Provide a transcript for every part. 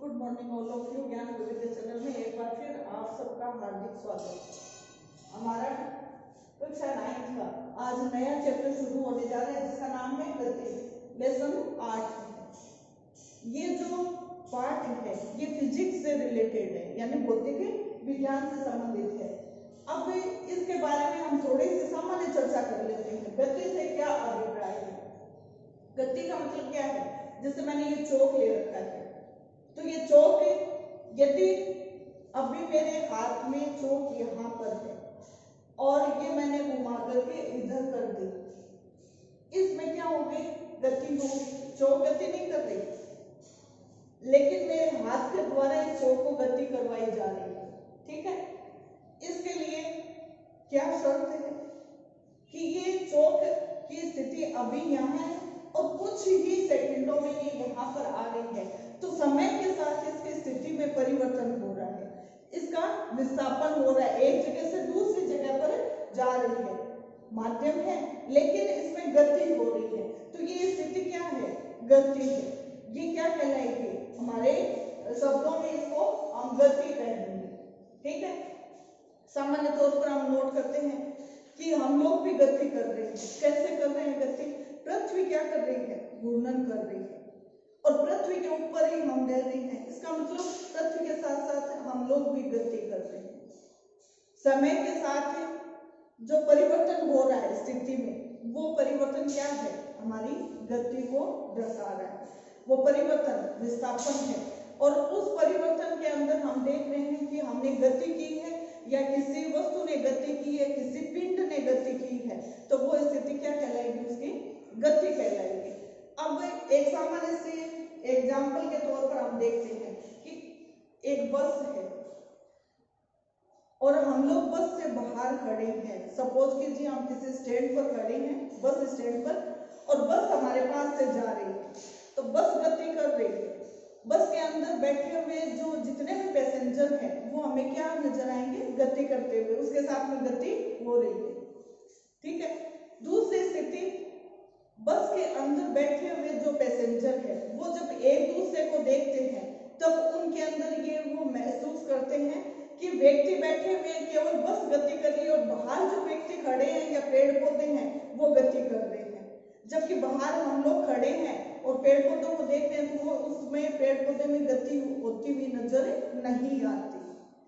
Good morning all of you. ज्ञान विविध channel में एक बार फिर आप सबका हार्दिक स्वागत। हमारा कक्षा 9 का आज नया चैप्टर शुरू होने जा रहा है जिसका नाम है गति। लेसन 8। ये जो पार्ट है ये फिजिक्स से रिलेटेड है, यानी भौतिक विज्ञान से संबंधित है। अब इसके बारे में हम थोड़ी सी सामान्य चर्चा कर लेते हैं। गति से क्या अभिप्राय है? गति का मतलब क्या है? जैसे मैंने ये चौक ले रखा है, तो ये चौक यदि अभी मेरे हाथ में चौक यहाँ पर है और ये मैंने घुमा करके इधर कर दी, इसमें क्या हो गई? गति हो गई। चौक गति नहीं कर रही, लेकिन मेरे हाथ के द्वारा इस चौक को गति करवाई जा रही है। ठीक है, इसके लिए क्या शर्त है कि ये चौक की स्थिति अभी यहाँ है और कुछ ही सेकंडों में ये यहाँ पर आ रही है, तो समय के साथ इसकी स्थिति में परिवर्तन हो रहा है, इसका विस्थापन हो रहा है, एक जगह से दूसरी जगह पर जा रही है। माध्यम है लेकिन इसमें गति हो रही है, तो ये स्थिति क्या है? गति है। ये क्या कहलाएगी? हमारे शब्दों में इसको हम गति कहेंगे। ठीक है, सामान्य तौर पर हम नोट करते हैं कि हम लोग भी गति कर रहे हैं। कैसे कर रहे हैं गति? पृथ्वी क्या कर रही है? घूर्णन कर रही है और पृथ्वी के ऊपर ही हम रह रहे हैं। इसका मतलब पृथ्वी के साथ साथ हम लोग भी गति कर रहे हैं। समय के साथ जो परिवर्तन हो रहा है स्थिति में, वो परिवर्तन क्या है? हमारी गति को दर्शा रहा है। वो परिवर्तन विस्थापन है और उस परिवर्तन के अंदर हम देख रहे हैं कि हमने गति की है या किसी वस्तु ने गति की है, किसी पिंड ने गति की है, तो वो स्थिति क्या कहलाएगी? उसकी गति कहलाएगी। अब एक सामान्य से एग्जाम्पल के तौर पर हम देखते हैं कि एक बस है और हम लोग बस से बाहर खड़े हैं। सपोज कीजिए हम किसी स्टैंड पर खड़े हैं, बस स्टैंड पर, और बस हमारे पास से जा रही है, तो बस गति कर रही है। बस के अंदर बैठे हुए जो जितने भी पैसेंजर हैं वो हमें क्या नजर आएंगे? गति करते हुए, उसके साथ में गति हो रही है। ठीक है, दूसरी स्थिति, बस के अंदर बैठे हुए जो पैसेंजर है वो जब एक दूसरे को देखते हैं तब उनके अंदर ये वो महसूस करते हैं कि व्यक्ति बैठे हुए केवल बस गति कर रही है और बाहर जो व्यक्ति खड़े हैं या पेड़ पौधे हैं वो गति कर रहे हैं। जबकि बाहर हम लोग खड़े हैं और पेड़ पौधों को देख रहे हैं तो वो उसमें पेड़ पौधे में गति होती हुई नजर नहीं आती।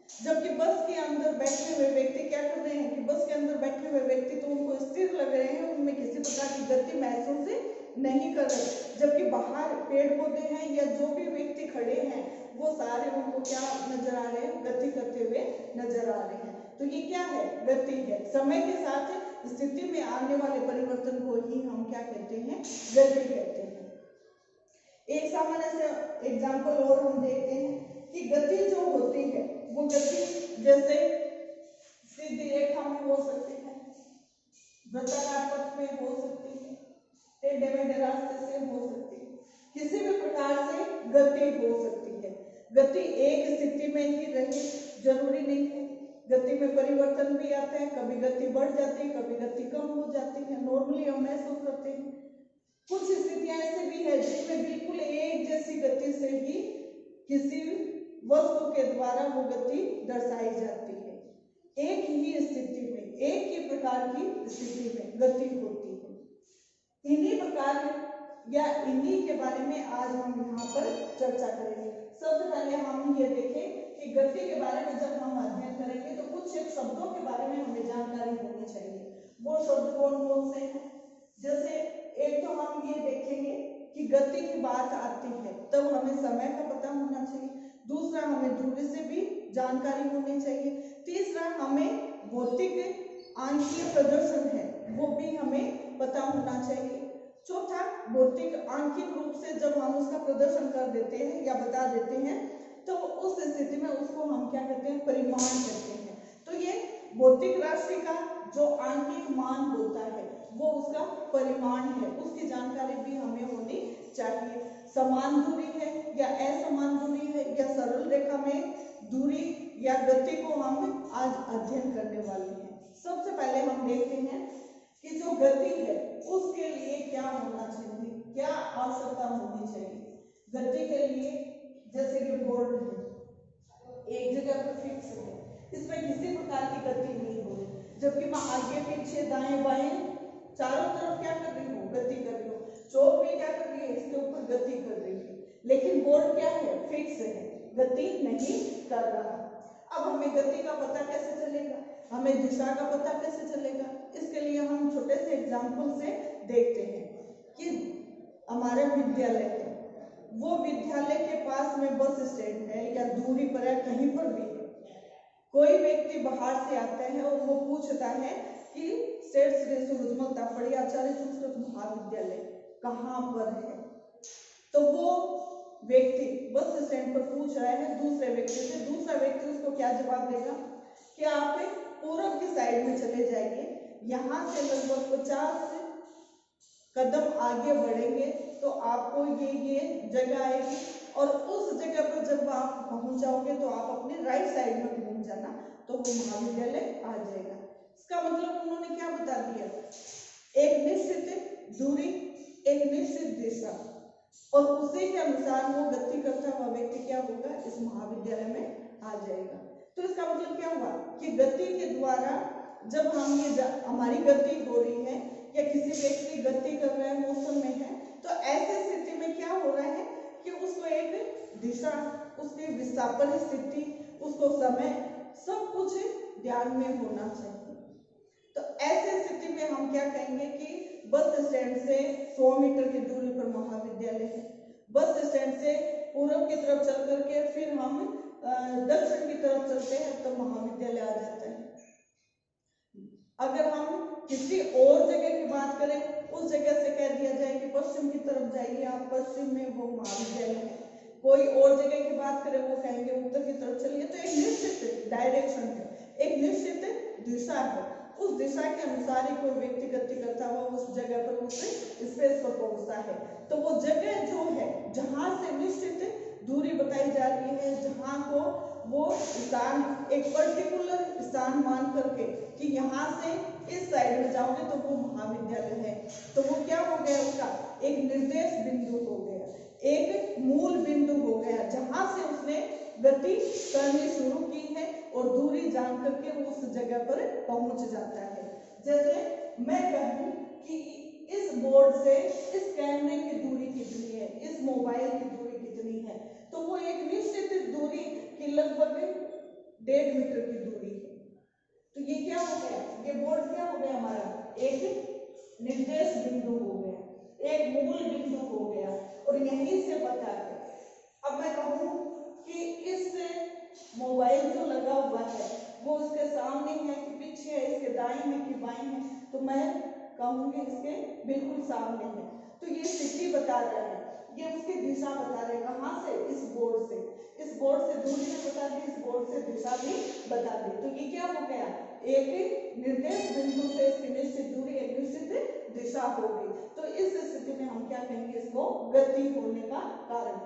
जबकि बस के अंदर बैठे हुए व्यक्ति क्या कर रहे हैं कि बस के अंदर बैठे हुए व्यक्ति तो उनको स्थिर लग रहे हैं, उनमें किसी प्रकार की गति महसूस नहीं कर रहे, जबकि बाहर पेड़ पौधे हैं या जो भी व्यक्ति खड़े हैं वो सारे उनको क्या नजर आ रहे हैं? गति करते हुए नजर आ रहे हैं। तो ये क्या है? गति है। समय के साथ स्थिति में आने वाले परिवर्तन को ही हम क्या कहते हैं? गति कहते हैं। एक सामान्य से एग्जाम्पल और हम देखते हैं कि गति जो होती है वो गति जैसे सीधी रेखा में हो सकती है, वृत्ताकार पथ में हो सकती है, टेढ़े मेढ़े रास्ते से हो सकती है, किसी भी प्रकार से गति हो सकती है। गति एक स्थिति में ही रही जरूरी नहीं है, गति में परिवर्तन भी आते हैं, कभी गति बढ़ जाती है, कभी गति कम हो जाती है। नॉर्मली हम महसूस करते हैं। कुछ स्थितियां ऐसे भी है जिसमें बिल्कुल एक जैसी गति से ही किसी वस्तु के द्वारा वो गति दर्शाई जाती है। एक ही स्थिति में, एक ही प्रकार की स्थिति में गति होती है। इन्हीं प्रकार या इन्हीं के बारे में आज हम यहाँ पर चर्चा करेंगे। सबसे पहले हम ये देखें कि गति के बारे में जब हम अध्ययन करेंगे तो कुछ एक शब्दों के बारे में हमें जानकारी होनी चाहिए। वो शब्द कौन कौन से हैं? जैसे एक तो हम ये देखेंगे कि गति की बात आती है तब हमें समय का पता होना चाहिए, दूसरा हमें दूरी से भी जानकारी होनी चाहिए, तीसरा हमें भौतिक आंकीय प्रदर्शन है वो भी हमें पता होना चाहिए, चौथा भौतिक आंकिक रूप से जब हम उसका प्रदर्शन कर देते हैं या बता देते हैं तो उस स्थिति में उसको हम क्या कहते हैं? परिमाण कहते हैं। तो ये भौतिक राशि का जो आंकिक मान होता है वो उसका परिमाण है, उसकी जानकारी भी हमें होनी चाहिए। समान दूरी है या असमान दूरी है या सरल रेखा में दूरी या गति को हम आज अध्ययन करने वाले हैं। सबसे पहले हम देखते हैं कि जो गति है उसके लिए क्या होना चाहिए, क्या आवश्यकता होनी चाहिए। गति के लिए जैसे कि बोर्ड है, एक जगह पर फिक्स है, इसमें किसी प्रकार की गति नहीं हो रही, जबकि मैं आगे पीछे दाएं बाएं चारों तरफ क्या कर रही हूँ, गति कर रही हूँ। चौक भी क्या कर रही है, इसके ऊपर गति कर रही है, लेकिन बोर्ड क्या है, फिक्स है, गति नहीं कर रहा। अब हमें गति का पता कैसे चलेगा, हमें दिशा का पता कैसे चलेगा, इसके लिए हम छोटे से एग्जाम्पल से देखते हैं कि हमारे विद्यालय है, वो विद्यालय के पास में बस स्टैंड है या दूरी पर है, कहीं पर भी है, कोई व्यक्ति बाहर से आता है और वो पूछता है कि सेठ श्री सूरजमल तापड़िया आचार्य संस्कृत महाविद्यालय कहाँ पर है, तो वो व्यक्ति बस स्टैंड पर पूछ रहा है दूसरे व्यक्ति से, दूसरा व्यक्ति उसको क्या जवाब देगा कि आप पूर्व की साइड में चले जाइए, यहाँ से लगभग 50 कदम आगे बढ़ेंगे तो आपको ये जगह आएगी, और उस जगह पर जब आप पहुंच जाओगे तो आप अपने राइट साइड में घूम जाना, तो वो महाविद्यालय आ जाएगा। इसका मतलब उन्होंने क्या बता दिया, एक निश्चित दूरी, एक निश्चित दिशा, और उसी के अनुसार वो गति करता हुआ व्यक्ति क्या होगा, इस महाविद्यालय में आ जाएगा। तो इसका मतलब क्या हुआ कि गति के द्वारा जब हम ये हमारी गति हो रही है या किसी व्यक्ति गति कर रहा है, मौसम में है, तो ऐसे स्थिति में क्या हो रहा है कि उसको एक दिशा, उसकी विस्थापन स्थिति, उसको समय, सब कुछ ध्यान में होना चाहिए। तो ऐसे स्थिति में हम क्या कहेंगे कि बस स्टैंड से 100 मीटर की दूरी पर महाविद्यालय है, बस स्टैंड से पूर्व की तरफ चल करके फिर हम दक्षिण की तरफ चलते हैं तो महाविद्यालय आ जाता है। अगर हम किसी और जगह की बात करें, उस जगह से कह दिया जाए कि पश्चिम की तरफ जाइए, आप पश्चिम में वो महाविद्यालय है, कोई और जगह की बात करें वो कहेंगे उत्तर की तरफ चलिए, तो एक निश्चित डायरेक्शन है, एक निश्चित दिशा है, उस दिशा के अनुसार ही कोई व्यक्ति गति करता हुआ उस जगह पर, उस स्पेस पर पहुंचता है। तो वो जगह जो है जहां से निश्चित दूरी बताई जा रही है, जहां को वो स्थान एक पर्टिकुलर स्थान मान करके कि यहाँ से इस साइड में जाओगे तो वो महाविद्यालय है, तो वो क्या हो गया, उसका एक निर्देश बिंदु हो गया, एक मूल बिंदु हो गया, जहां से उसने गति करनी शुरू की है और दूरी जान करके वो उस जगह पर पहुंच जाता है। जैसे मैं कहूं कि इस बोर्ड से इस कैमरे की दूरी कितनी है, इस मोबाइल की दूरी कितनी है, तो वो एक निश्चित दूरी की लगभग 1.5 मीटर की दूरी है। तो ये क्या हो गया, ये बोर्ड क्या हो गया, हमारा एक निर्देश बिंदु हो गया, एक मूल बिंदु हो गया, और यहीं से बता के अब मैं कहूं कि इस मोबाइल जो लगा हुआ है वो इसके सामने है कि पीछे है, इसके दाएं है कि बाएं है, तो मैं कहूंगी इसके बिल्कुल सामने है, तो ये स्थिति बता रहा है, ये उसकी दिशा बता रहे हैं, कहां से, इस बोर्ड से, इस बोर्ड से दूरी भी बता दी, इस बोर्ड से दिशा भी बता दी। तो ये क्या हो गया, एक निर्देश बिंदु से इसकी निश्चित दूरी, एक निश्चित दिशा होगी। तो इस स्थिति में हम क्या कहेंगे, इसको गति होने का कारण।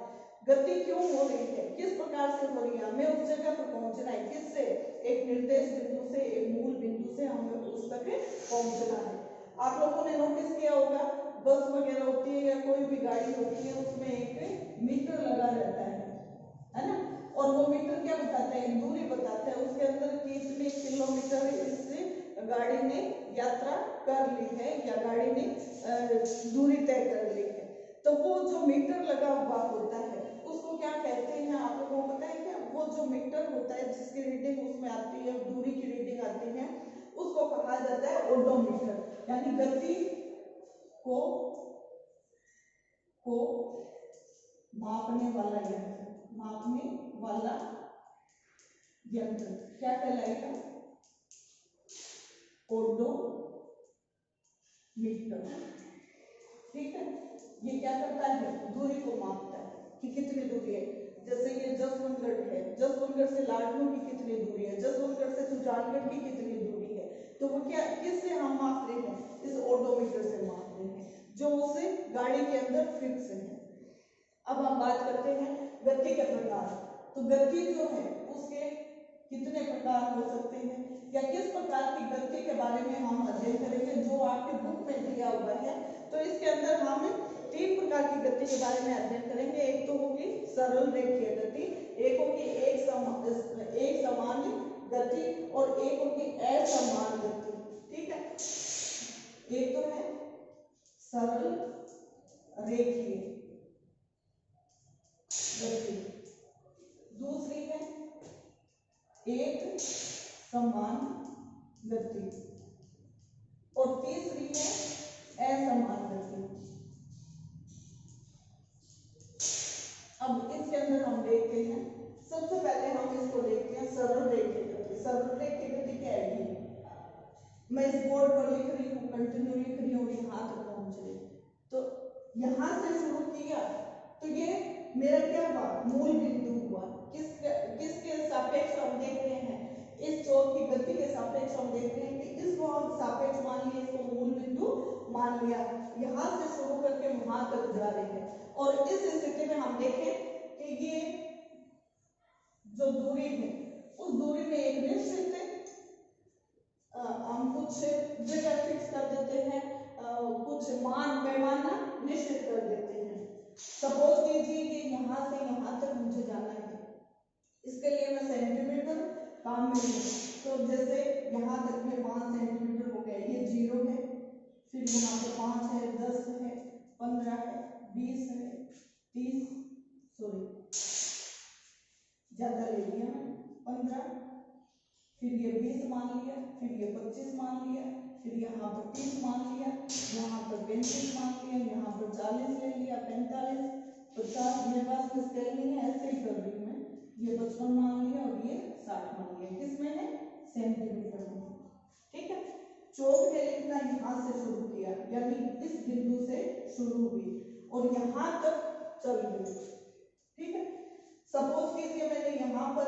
गति क्यों हो रही है, किस प्रकार से हो रही है, हमें उस जगह पर पहुंचना है, किससे, एक निर्देश बिंदु से, एक मूल बिंदु से हमें उस तक पहुंचना है। आप लोगों ने नोटिस किया होगा, बस वगैरह होती है या कोई भी गाड़ी होती है, उसमें एक मीटर लगा रहता है ना, और वो मीटर क्या बताता है, दूरी बताता है, उसके अंदर कितने किलोमीटर इस गाड़ी ने यात्रा कर ली है या गाड़ी ने दूरी तय कर ली है। तो वो जो मीटर लगा हुआ होता है उसको क्या कहते हैं, आप लोगों को पता है क्या, वो जो मीटर होता है जिसकी रीडिंग उसमें आती है, दूरी की रीडिंग आती है, उसको कहा जाता है ओडोमीटर, यानी गति को मापने वाला यंत्र, मापने वाला यंत्र क्या कहलाएगा, ओडोमीटर। ठीक है, ये क्या करता है, दूरी को मापता है कि कितनी दूरी है। जैसे ये जसवंतगढ़ है, जसवंतगढ़ से लाडनू की कितनी दूरी है, जसवंतगढ़ से सुजानगढ़ की कितनी दूरी है, तो वो क्या, किससे हम माप रहे हैं, इस ओडोमीटर से माप रहे हैं, जो उस गाड़ी के अंदर फिक्स है। अब हम बात करते हैं गति के प्रकार। तो गति जो है उसके कितने प्रकार हो सकते हैं या किस प्रकार की गति के बारे में हम अध्ययन करेंगे, जो आपके बुक में दिया हुआ है। तो इसके अंदर हम 3 प्रकार की गति के बारे में अध्ययन करेंगे। एक तो होगी सरल रेखीय गति, एक होगी एक समान गति और एक होगी असमान गति। ठीक है, एक तो है सरल रेखीय गति, दूसरी है एक समान गति और तीसरी है असमान गति। अब इसके अंदर हम देखते हैं, सबसे पहले हम इसको देखते हैं सरल रेखीय गति। सरल रेखीय गति क्या है? मैं इस बोर्ड पर लिख रही हूँ, कंटिन्यू लिख रही हूँ, यहाँ तक पहुंच रही, तो यहाँ से शुरू किया तो ये मेरा क्या हुआ? मूल बिंदु हुआ। किसके सापेक्ष हम देख रहे हैं? इस चौक की गति के सापेक्ष हम देख रहे हैं कि इसको हम सापेक्ष मान लिया, इसको मूल बिंदु मान लिया। यहाँ से शुरू करके वहां तक जा रहे हैं और इस स्थिति में हम देखें कि ये जो दूरी है उस दूरी में एक निश्चित हम कुछ जगह फिक्स कर देते हैं, कुछ पैमाना निश्चित कर देते हैं। सपोज कीजिए कि यहाँ से यहाँ तक मुझे जाना है, इसके लिए मैं सेंटीमीटर काम में हूँ, तो जैसे यहाँ तक में 5 सेंटीमीटर हो गया, ये 0 है, फिर यहाँ पे 5 है, 10 है, 15 है, 20 है, 30, सॉरी ज्यादा ले लिया मैं, 15, फिर ये 20 मान लिया, फिर ये 25 मान लिया, फिर यहाँ पर 30 मान लिया, यहाँ पर 35 मान लिया, यहाँ पर 40 ले लिया, 45, 50, मेरे पास में स्केल नहीं है, ऐसे ही कर रही हूँ मैं, ये 55 मान लिया और ये 60 मान लिया। किसमें है? सेंटीमीटर में। ठीक है, चौक ने लिखना यहाँ से शुरू किया, यानी इस बिंदु से शुरू हुई और यहाँ तक चल गई। ठीक है, सपोज कीजिए मैंने यहाँ पर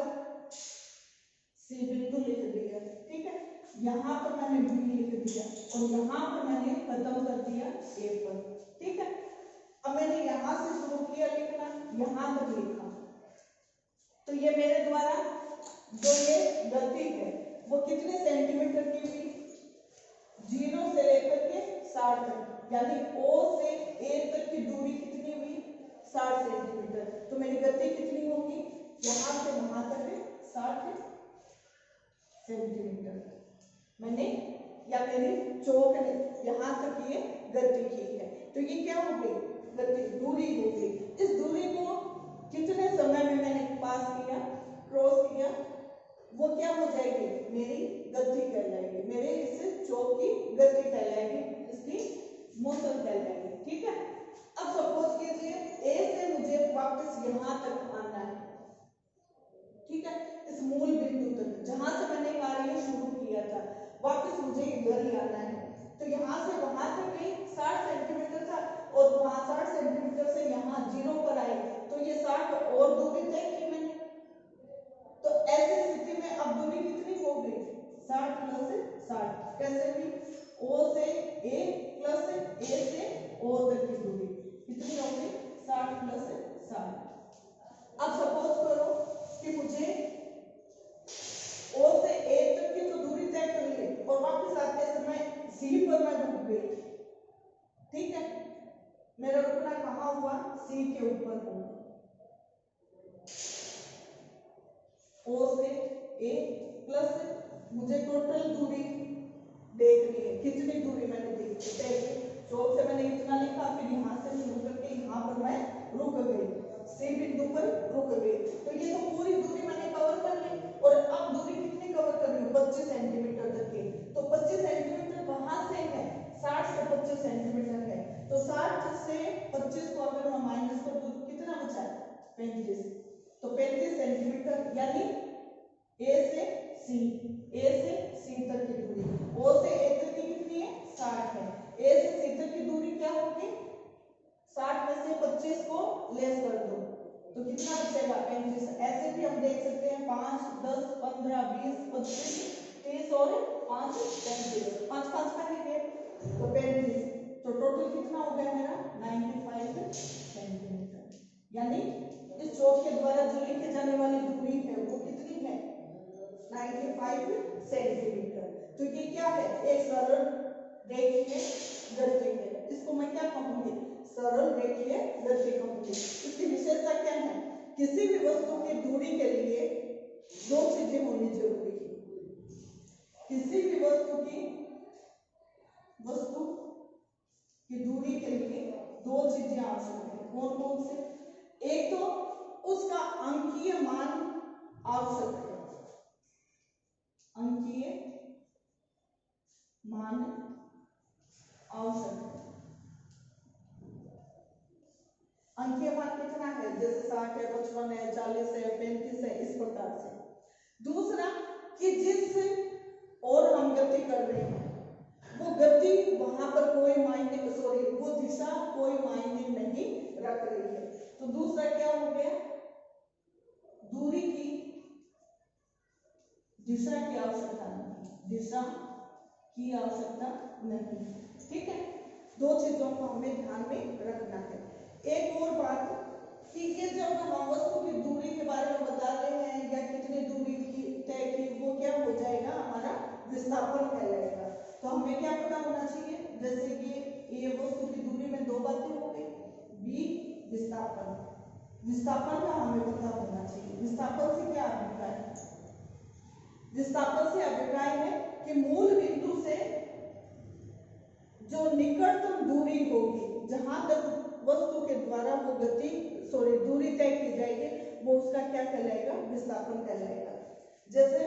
सी बिंदु लिख दिया, ठीक है, यहाँ पर मैंने बी लिख दिया और यहाँ पर मैंने खत्म कर दिया ए पर। ठीक है, अब मैंने यहाँ से शुरू किया लिखना, यहाँ तक लिखा, तो ये मेरे द्वारा जो ये गति है वो कितने सेंटीमीटर की हुई? 0 से लेकर के 60 तक, यानी O से A तक की दूरी कितनी हुई? 60 सेंटीमीटर। तो मेरी गति कितनी होगी? यहाँ से वहां तक है 60 सेंटीमीटर मैंने, या मेरी चौक ने यहाँ तक ये गति की है। तो ये क्या हो गई? गति, दूरी हो गई। इस दूरी को कितने समय में मैंने पास किया, क्रॉस किया, वो क्या हो जाएगी? मेरी गति कहलाएगी, मेरे इस चौक की गति कहलाएगी, इसकी मोशन कहलाएगी। ठीक है, अब सपोज कीजिए ए से मुझे वापस यहाँ तक आना है। ठीक है, इस मूल बिंदु तक जहां से मैंने कार्य शुरू किया था, वापस मुझे इधर ही आना है। तो यहाँ से वहां तक गई 60 सेंटीमीटर था और वहां 60 सेंटीमीटर से यहाँ 0 पर आए, तो ये 60 और दूरी तय की मैंने। तो ऐसी स्थिति में अब दूरी कितनी हो गई? 60 प्लस 60। कैसे हुई? ओ से ए प्लस ए से ओ तक की दूरी कितनी हो गई? 60 प्लस 60। अब सपोज करो कि मुझे O से A तक की तो दूरी तय कर ली और वापस आते समय C पर मैं रुक गई। ठीक है, मेरा रुकना कहाँ हुआ? C के ऊपर हुआ। O से A प्लस मुझे टोटल दूरी देखनी है, कितनी दूरी मैंने देखी तय की। चौक से मैंने इतना लिखा, फिर यहाँ से शुरू करके यहाँ पर मैं रुक गई, सी बिंदु पर रुक गई। तो ये तो पूरी दूरी मैंने कवर कर ली और अब दूरी कितनी कवर कर रही हूँ? 25 सेंटीमीटर तक की। तो 25 सेंटीमीटर कहाँ से है? 60 से 25 सेंटीमीटर है। तो 60 से 25 को अगर मैं माइनस कर दूं कितना बचा? 35। तो 35 सेंटीमीटर, यानी ए से सी तक की दूरी, ओ से ए तक की कितनी है? 60 है। ए से सी तक की दूरी क्या होगी? 60 में से 25 को लेस कर दो तो कितना बचेगा? 35। ऐसे भी हम देख सकते हैं 5, 10, 15, 20, 25, 30 और 5 35। 5 5 का है तो 35। तो टोटल कितना हो गया मेरा? 95 सेंटीमीटर। यानी इस चौक के द्वारा जो लिखे जाने वाली दूरी है वो कितनी है? 95 सेंटीमीटर। तो ये क्या है? एक सरल रेखीय गति है। इसको मैं क्या कहूंगी? सरल रेखीय गति कहूंगी। इसकी विशेषता क्या है? किसी भी वस्तु की दूरी दूरी के लिए दो चीजें होनी जरूरी है। किसी भी वस्तु की दूरी के लिए दो चीजें आवश्यक है। कौन कौन से? एक तो उसका अंकीय मान आवश्यक है, अंकीय मान आवश्यक है। अंकीय मान कितना है? जैसे 60 है, 55 है, 40 है, 35 है, इस प्रकार से। दूसरा कि जिस और हम गति कर रहे हैं वो गति वहां पर कोई मायने वो दिशा कोई मायने नहीं रख रही है। तो दूसरा क्या हो गया? दूरी की दिशा की आवश्यकता नहीं, दिशा की आवश्यकता नहीं। ठीक है, दो चीजों को हमें ध्यान में रखना है। एक और बात कि ये जब हम वस्तु की दूरी के बारे में बता रहे हैं या कितनी दूरी की तय की, वो क्या हो जाएगा? हमारा विस्थापन कहलाएगा। तो हमें क्या पता होना चाहिए? जैसे कि ये वस्तु की दूरी में दो बातें हो गई, बी विस्थापन। विस्थापन का हमें पता होना चाहिए। विस्थापन से क्या अभिप्राय है? विस्थापन से अभिप्राय है कि मूल बिंदु से जो निकटतम दूरी होगी, जहां तक वस्तु के द्वारा वो दूरी तय की जाएगी, वो उसका क्या कहलाएगा? विस्थापन कहलाएगा। जैसे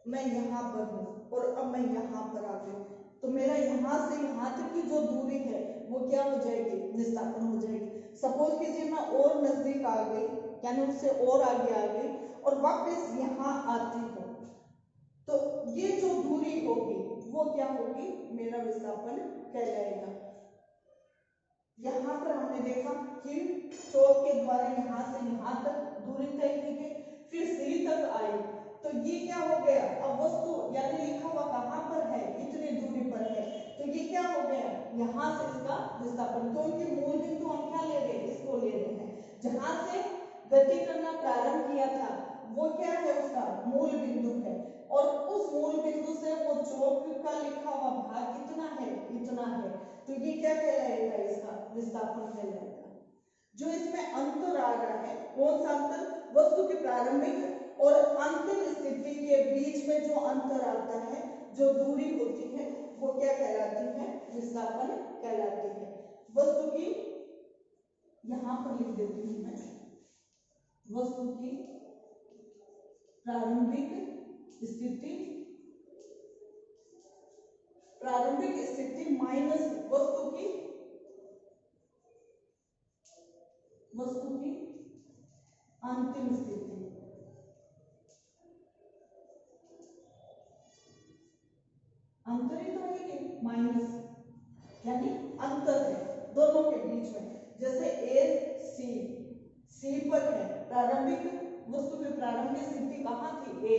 मैं यहाँ पर हूँ और अब मैं यहाँ पर आ गई, तो मेरा यहाँ से यहाँ तक की जो दूरी है वो क्या हो जाएगी? विस्थापन हो जाएगी। सपोज कीजिए मैं और नजदीक आ गई, यानी उससे और आगे आ गई और वापस यहाँ आती हूँ, तो ये जो दूरी होगी वो क्या होगी? मेरा विस्थापन कहलाएगा। यहाँ पर हमने देखा कि चौक के द्वारा यहाँ से यहाँ तक दूरी तय की गई, फिर सी तक आई, तो ये क्या हो गया? अब वस्तु यानी लिखा हुआ कहाँ पर है? इतनी दूरी पर है, तो ये क्या हो गया? यहाँ से इसका विस्थापन, क्योंकि मूल बिंदु हम क्या ले रहे हैं? इसको ले रहे हैं। जहां से गति करना प्रारंभ किया था वो क्या है? उसका मूल बिंदु है, और उस मूल बिंदु से वो चौक का लिखा हुआ भाग कितना है? इतना है, तो ये क्या कहलाएगा? इसका विस्थापन कहलाएगा। जो इसमें अंतर आ रहा है, कौन सा अंतर? वस्तु की प्रारंभिक और अंतिम स्थिति के बीच में जो अंतर आता है, जो दूरी होती है, वो क्या कहलाती है? विस्थापन कहलाती है। वस्तु की, यहां पर लिख देती हूं मैं, वस्तु की प्रारंभिक स्थिति माइनस वस्तु की अंतिम स्थिति, अंतर ही तो है, माइनस यानी अंतर है दोनों के बीच में। जैसे ए सी पर है, प्रारंभिक वस्तु की प्रारंभिक स्थिति कहाँ थी? ए,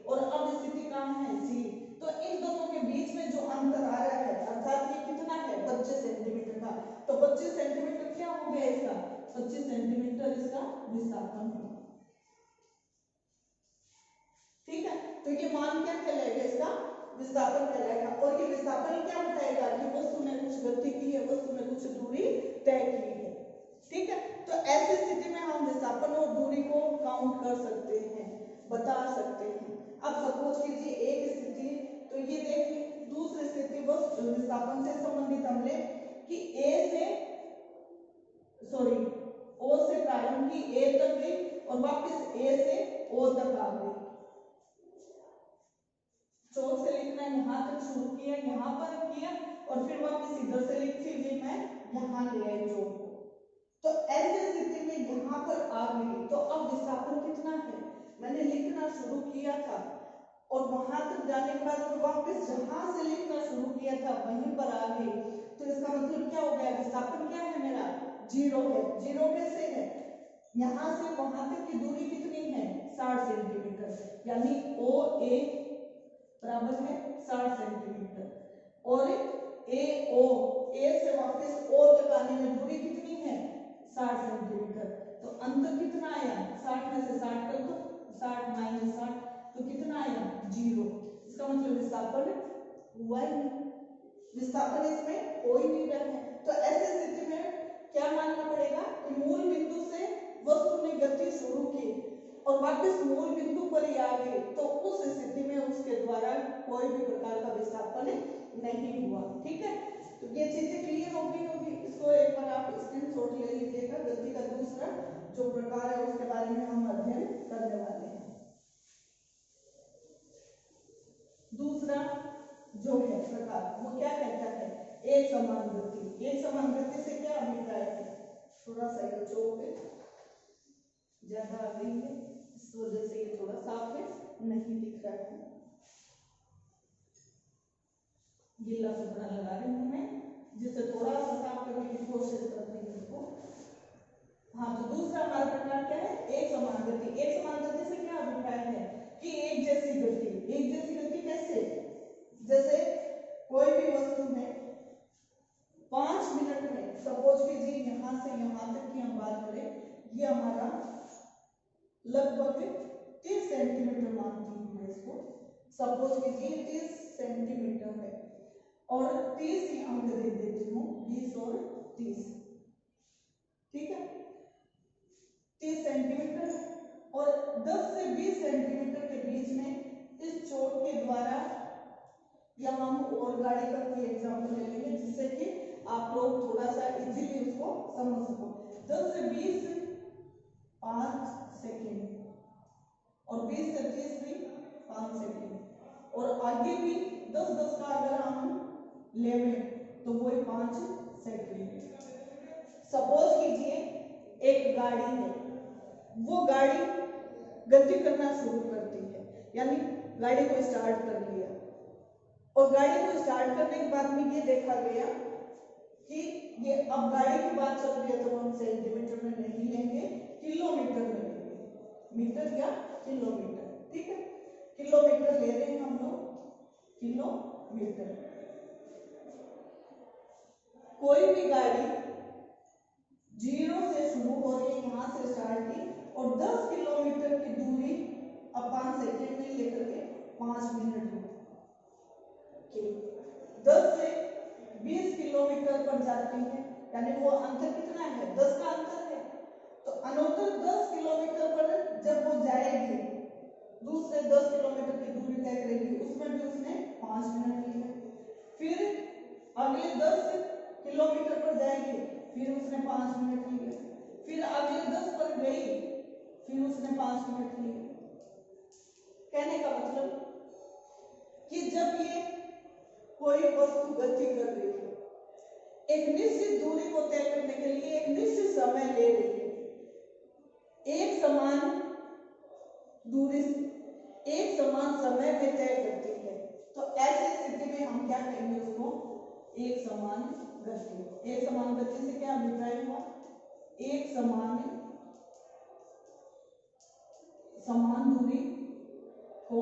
और अब स्थिति कहाँ है? सी। तो इन दोनों के बीच में जो अंतर आ रहा है, अर्थात ये कितना है? 25 सेंटीमीटर का। तो 25 सेंटीमीटर क्या हो गया इसका? 25 सेंटीमीटर इसका विस्थापन है। ठीक है, तो ये मान क्या कहलाएगा? इसका विस्थापन कहलाएगा। और ये विस्थापन क्या बताएगा? कि वस्तु ने कुछ गति की है, वस्तु ने कुछ दूरी तय की है। ठीक है, तो ऐसी स्थिति में हम विस्थापन और दूरी को काउंट कर सकते हैं, बता सकते हैं। अब सपोज कीजिए एक स्थिति, तो ये देखिए दूसरी स्थिति बस विस्थापन से संबंधित हमने कि ओ से प्रारंभ की, ए तक गई और वापस ए से ओ तक आ गई। चौक से लिखना यहाँ तक शुरू किया, यहाँ पर किया और फिर वापस इधर से लिखती हुई मैं यहाँ ले आई चौक को। तो ऐसी स्थिति में यहाँ पर आ गई, तो अब विस्थापन कितना है? मैंने लिखना शुरू किया था और वहां तक जाने के बाद वापस जहां से लिखना शुरू किया था वहीं पर आ गई, तो इसका मतलब क्या हो गया? विस्थापन क्या है मेरा? 0 है। 0 कैसे है? यहाँ से वहां तक की दूरी कितनी है? 60 सेंटीमीटर, यानी ओ ए बराबर है 60 सेंटीमीटर, और ए से वापस ओ तक आने में दूरी कितनी है? 60 सेंटीमीटर। तो अंतर कितना आया? 60 में से 60 कर दो, 60 माइनस 60, तो कितना आया? 0। इसका मतलब विस्थापन हुआ ही नहीं, विस्थापन इसमें हो ही नहीं रहा है। तो ऐसी स्थिति में क्या मानना पड़ेगा? कि मूल बिंदु से वस्तु ने गति शुरू की और और वापस मूल बिंदु पर ही आ गई, तो उस स्थिति में उसके द्वारा कोई भी प्रकार का विस्थापन नहीं हुआ। ठीक है, तो ये चीजें क्लियर हो गई होगी। इसको एक बार आप स्क्रीनशॉट ले लीजिएगा। गति का दूसरा जो प्रकार है उसके बारे में हम अध्ययन करने वाले हैं। दूसरा जो है प्रकार वो क्या कहता है, एक समान गति। एक समान गति से क्या अभिप्राय है, थोड़ा सा ये चौक ज्यादा आ गई है, इस वजह से ये थोड़ा साफ है, नहीं दिख रहा है, गीला कपड़ा लगा रही हूं मैं, जिससे थोड़ा सा साफ करने की कोशिश करती हूँ इसको। हाँ, तो दूसरा हमारा प्रकार क्या है, एक समान गति। एक समान गति से क्या अभिप्राय है कि एक जैसी गति। एक जैसी गति कैसे, जैसे कोई भी वस्तु है 5 मिनट में, सपोज कीजिए यहां से यहां तक की हम बात करें, ये हमारा लगभग 30 सेंटीमीटर मानती हूँ मैं इसको, सपोज कीजिए 30 सेंटीमीटर है और 30 ही अंक दे देती हूँ, 20 और 30, ठीक है, 30 सेंटीमीटर और 10 से 20 सेंटीमीटर के बीच में इस चोट के द्वारा, या हम और गाड़ी का कोई एग्जाम्पल ले लेंगे जिससे कि आप लोग थोड़ा सा इजीली उसको समझ सको। 10 से 20 5 सेकेंड और 20 से 30 भी 5 सेकेंड और आगे भी 10-10 का अगर हम लेवें तो वो 5 सेकेंड। सपोज कीजिए एक गाड़ी है, वो गाड़ी गति करना शुरू करती है, यानी गाड़ी को स्टार्ट कर लिया और गाड़ी को स्टार्ट करने के बाद में ये देखा गया कि ये अब गाड़ी की बात चल रही है तो हम सेंटीमीटर में नहीं लेंगे, किलोमीटर में लेंगे, मीटर या किलोमीटर, ठीक है, किलोमीटर ले रहे हैं हम लोग, किलोमीटर। कोई भी गाड़ी 0 से शुरू हो रही है, यहां से स्टार्ट की और 10 किलोमीटर की दूरी अब 5 सेकेंड नहीं लेकर के 5 मिनट में, 10 से 20 किलोमीटर पर जाती है, यानी वो अंतर कितना है, 10 का अंतर है, तो अनुत्तर 10 किलोमीटर पर जब वो जाएगी, दूसरे 10 किलोमीटर की दूरी तय करेगी, उसमें भी उसने 5 मिनट लिए। फिर अगले 10 किलोमीटर पर जाएगी, फिर उसने 5 मिनट लिए, फिर अगले 10 पर गई, फिर उसने 5 मिनट लिए। कहने का मतलब कि जब ये कोई वस्तु गति कर रही है, एक निश्चित दूरी को तय करने के लिए एक निश्चित समय ले रही है, एक समान दूरी एक समान समय में तय करती है, तो ऐसी स्थिति में हम क्या कहेंगे उसको, एक समान गति। एक समान गति से क्या अभिप्राय हुआ, एक समान दूरी को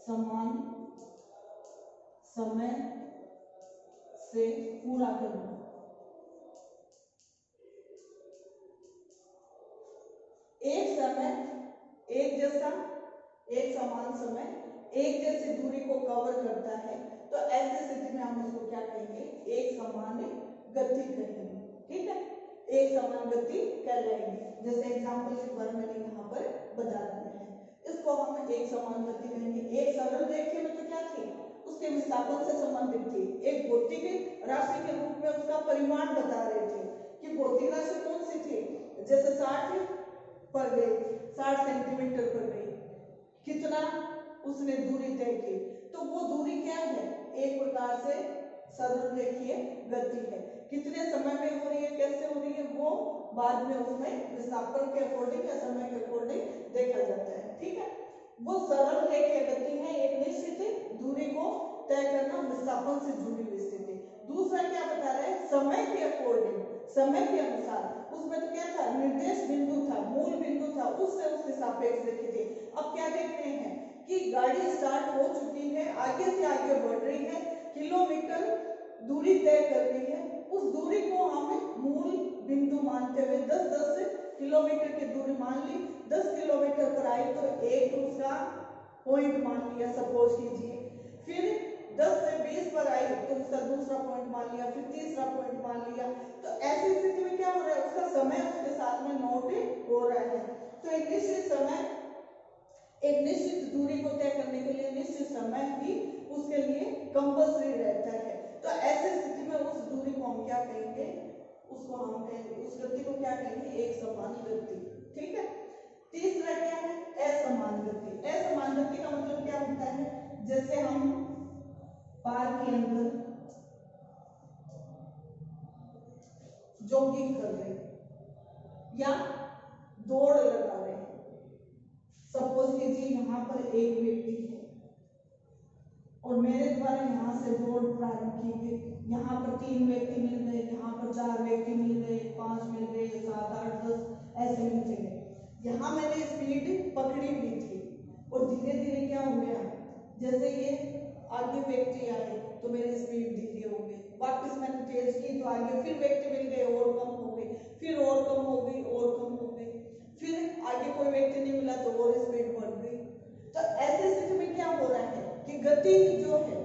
समान समय से पूरा करना। एक समय, एक जैसा, एक समान समय, एक जैसी दूरी को कवर करता है, तो ऐसी स्थिति में हम उसको क्या कहेंगे, एक समान गति कहेंगे, ठीक है, एक समान गति कहलाएगी। जैसे एग्जाम्पल के बारे में यहाँ पर बता दिया है, इसको हम एक समान गति कहेंगे। एक सरल रेखा में तो क्या थी, उसके विस्थापन से संबंधित थी, एक भौतिक राशि के रूप में उसका परिमाण बता रहे थे कि भौतिक राशि कौन सी थी, जैसे 60 पर गई, 60 सेंटीमीटर पर गई, कितना उसने दूरी तय की, तो वो दूरी क्या है, एक प्रकार से सरल रेखीय गति है। कितने समय में हो रही है, कैसे हो रही है, वो बाद में उसमें विस्थापन के अकॉर्डिंग या समय के अकॉर्डिंग देखा जाता है, ठीक है। वो सरल रेखीय गति है, एक निश्चित दूरी को तय करना, विस्थापन से जुड़ी हुई स्थिति। दूसरा क्या बता रहे हैं, समय के अकॉर्डिंग, समय के अनुसार, उसमें तो क्या था, निर्देश बिंदु था, मूल बिंदु था, उससे उसके सापेक्ष देखी थी। अब क्या देख रहे हैं कि गाड़ी स्टार्ट हो चुकी है, आगे से आगे बढ़ रही है, किलोमीटर दूरी तय कर रही है, उस दूरी को हम मूल बिंदु मानते हुए 10-10 किलोमीटर की दूरी मान ली, 10 किलोमीटर पर आई तो एक उसका पॉइंट मान लिया, सपोज कीजिए, फिर 10 से 20 पर आई तो उसका दूसरा पॉइंट मान लिया, फिर तीसरा पॉइंट मान लिया। तो ऐसी स्थिति में क्या हो रहा है, उसका समय उसके साथ में नोट हो रहा है, तो एक गति को तय करने के लिए निश्चित समय ही उसके लिए कंपल्सरी रहता है। तो ऐसी स्थिति में उस दूरी को हम क्या कहेंगे, उसको हम कहेंगे, उस गति को क्या कहेंगे, एक समान गति। ठीक है। तीसरा क्या है, असमान गति। असमान गति का मतलब क्या होता है, जैसे हम पार्क के अंदर जॉगिंग कर रहे हैं या दौड़ लगा रहे हैं। सपोज कीजिए यहाँ पर एक व्यक्ति है और मेरे द्वारा यहाँ से दौड़ प्रारंभ की गई। यहाँ पर 3 व्यक्ति मिल गए, यहाँ पर 4 व्यक्ति मिल गए, 5 मिल गए, 7, 8, 10 ऐसे मिलते गए। यहाँ मैंने स्पीड पकड़ी हुई थी और धीरे धीरे क्या हो गया, जैसे ये आगे व्यक्ति आए तो मेरी स्पीड धीरे हो गई, वापस मैंने तेज की तो आगे फिर व्यक्ति मिल गए और कम हो गई, फिर और कम हो गई और कम हो गई, फिर आगे कोई व्यक्ति नहीं मिला तो और स्पीड बढ़ गई। तो ऐसी स्थिति में क्या हो रहा है कि गति जो है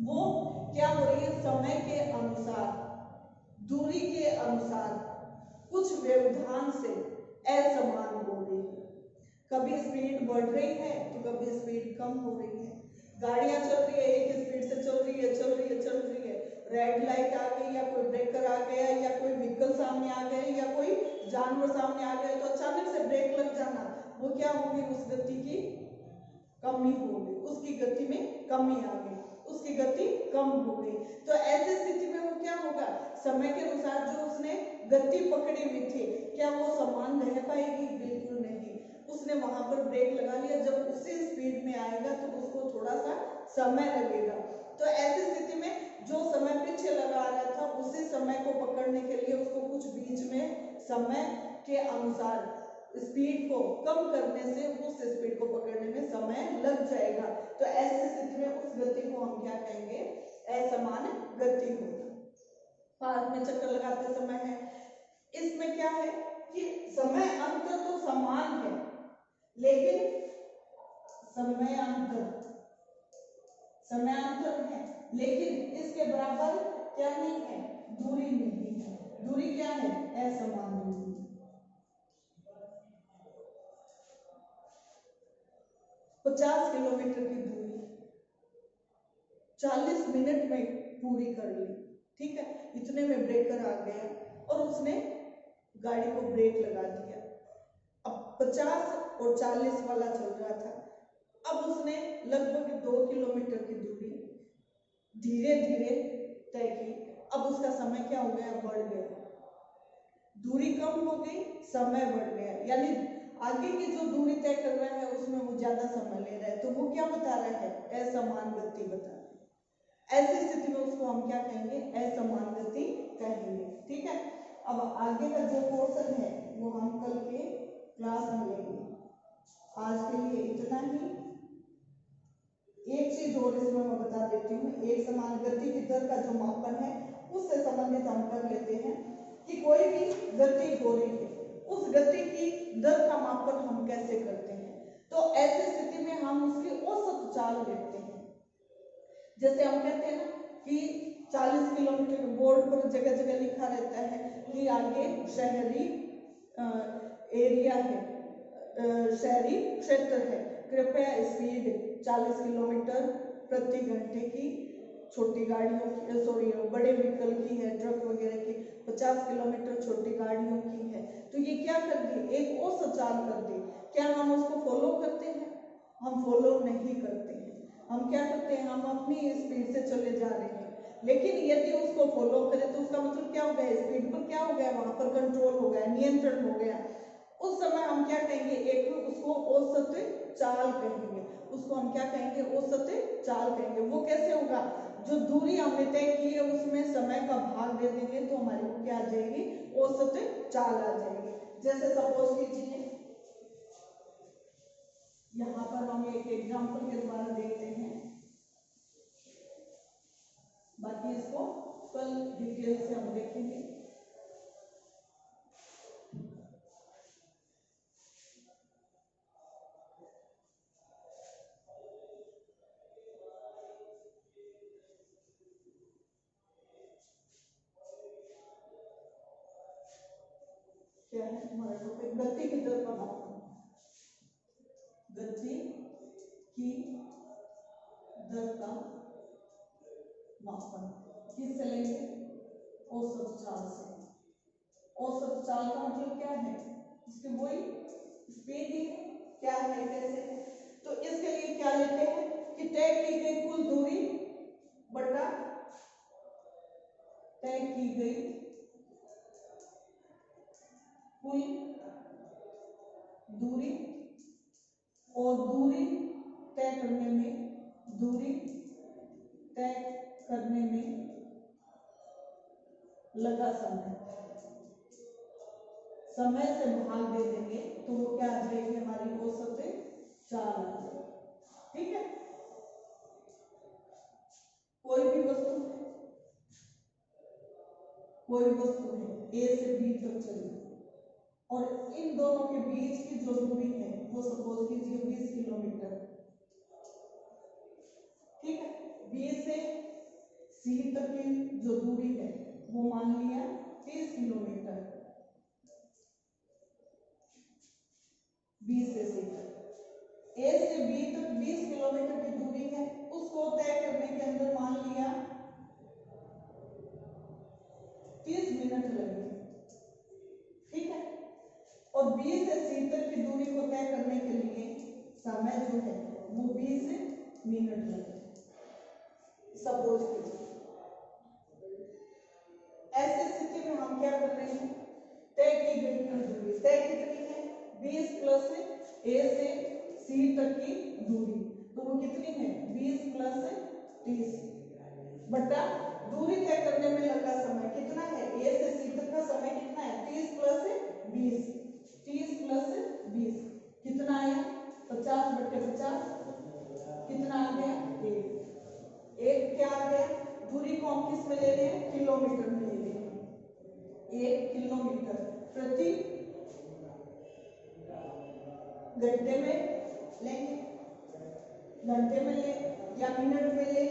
वो क्या हो रही है, समय के अनुसार, दूरी के अनुसार कुछ व्यवधान से असमान हो रही है। कभी स्पीड बढ़ रही है तो कभी स्पीड कम हो रही है। गाड़ियां चल रही है, एक स्पीड से चल रही है, चल रही है, चल रही है, रेड लाइट आ गई या कोई ब्रेकर आ गया या कोई व्हीकल सामने आ गए या कोई जानवर सामने आ गया तो अचानक से ब्रेक लग जाना, वो क्या होगी, उस गति की कमी हो गई, उसकी गति में कमी आ गई, उसकी गति कम हो गई। तो ऐसी स्थिति में वो क्या होगा, समय के अनुसार जो उसने गति पकड़ी हुई थी क्या वो समान रह पाएगी, बिल्कुल नहीं। उसने वहां पर ब्रेक लगा लिया, जब उसी स्पीड में आएगा तो उसको थोड़ा सा समय लगेगा। तो ऐसी स्थिति में जो समय पीछे लगा रहा था उसी समय को पकड़ने के लिए उसको कुछ बीच में समय के अनुसार स्पीड को कम करने से उस स्पीड को पकड़ने में समय लग जाएगा। तो ऐसी स्थिति में उस गति को हम क्या कहेंगे, असमान गति होगी। पार्क में चक्कर लगाते समय है, इसमें क्या है कि समय अंतर तो समान है लेकिन समय अंतर है लेकिन इसके बराबर क्या नहीं है, दूरी नहीं है। दूरी क्या है, असमान दूरी। 50 किलोमीटर की दूरी 40 मिनट में पूरी कर ली। ठीक है, इतने में ब्रेकर आ गया और उसने गाड़ी को ब्रेक लगा दिया। अब 50 और 40 वाला चल रहा था, अब उसने लगभग 2 किलोमीटर की दूरी धीरे धीरे तय की। अब उसका समय क्या हो गया, बढ़ गया, दूरी कम हो गई, समय बढ़ गया, यानी आगे की जो दूरी तय कर रहा है उसमें वो ज्यादा समय ले रहा है। तो वो क्या बता रहा है, असमान गति बता रहा है। ऐसी स्थिति में उसको हम क्या कहेंगे, असमान गति कहेंगे। ठीक है, अब आगे का जो पोर्शन है वो हम कल के क्लास में लेंगे। आज के लिए इतना ही। एक चीज और इसमें मैं बता देती हूँ, एक समान गति की दर का जो मापन है उससे संबंधित हम कर लेते हैं कि कोई भी गति हो रही है, उस गति की दर का मापन हम कैसे करते हैं। तो ऐसी स्थिति में हम उसकी औसत चाल लेते हैं। जैसे हम कहते हैं ना कि 40 किलोमीटर बोर्ड पर जगह जगह लिखा रहता है कि आगे शहरी एरिया है, शहरी क्षेत्र है, कृपया स्पीड 40 किलोमीटर प्रति घंटे की छोटी गाड़ियों की, बड़े व्हीकल की है, ट्रक वगैरह की 50 किलोमीटर छोटी गाड़ियों की है। तो ये क्या कर दी, एक औसत चाल कर दी। क्या हम उसको फॉलो करते हैं, हम फॉलो नहीं करते हैं। हम क्या करते हैं, हम अपनी स्पीड से चले जा रहे हैं। लेकिन यदि उसको फॉलो करें तो उसका मतलब क्या हो गया, स्पीड पर क्या हो गया, वहां पर कंट्रोल हो गया, नियंत्रण हो गया। उस समय हम क्या कहेंगे, एक उसको औसत चाल कहेंगे। उसको हम क्या कहेंगे, औसत चाल कहेंगे। वो कैसे होगा, जो दूरी हमने तय की है उसमें समय का भाग दे देंगे तो हमारी वो क्या आ जाएगी, औसत चाल आ जाएगी। जैसे सपोज कीजिए यहाँ पर हम एक एग्जांपल के द्वारा देखते हैं, बाकी इसको कल डिटेल से हम देखेंगे। क्या है हमारा टॉपिक, गति की दर का मापन। गति की दर का मापन किससे लेंगे? औसत चाल से। औसत चाल का मतलब क्या है? इसकी वही स्पीड ही है। क्या है कैसे? तो इसके लिए क्या लेते हैं कि तय की गई कुल दूरी बटा तय की गई कुल दूरी, और दूरी तय करने में लगा समय से भाग दे देंगे तो वो क्या आ जाएगी? हमारी औसत चाल आ जाएगी। ठीक है। कोई भी वस्तु है ए से बी तक चली, और इन दोनों के बीच की जो दूरी है वो सपोज कीजिए 20 किलोमीटर। ठीक है। बी से सी तक की जो दूरी है वो मान लिया 30 किलोमीटर। बी से सी तक, ए से बी तक 20 किलोमीटर की दूरी है, उसको तय करने के अंदर मान लिया 30 मिनट लगे। ठीक है। और बी से सी तक की दूरी को तय करने के लिए समय जो है वो 20 मिनट लगे। सपोज कीजिए ऐसी स्थिति में हम क्या कर रहे हैं? तय की गई कुल दूरी तय कितनी है? 20 प्लस ए से सी तक की दूरी, तो वो कितनी है? 20 प्लस 30 बटा दूरी तय करने में लगा समय कितना है? ए से सी तक का समय कितना है? 30 प्लस 20, 30 प्लस 20 कितना आया? 50 बटे 50 कितना आ गया? 1 क्या आ गया? दूरी को हम किस में ले रहे हैं? किलोमीटर में ले रहे हैं। 1 किलोमीटर प्रति घंटे में लेंगे, घंटे में ले या मिनट में ले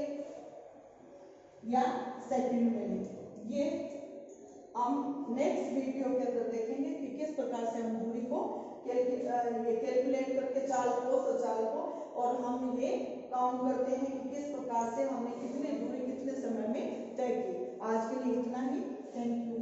या सेकंड में ले। ये हम नेक्स्ट वीडियो के अंदर देखेंगे कि किस प्रकार से हम दूरी को कैलकुलेट करके चाल को और हम ये काउंट करते हैं कि किस प्रकार से हमने कितनी दूरी कितने समय में तय की। आज के लिए इतना ही। Thank you.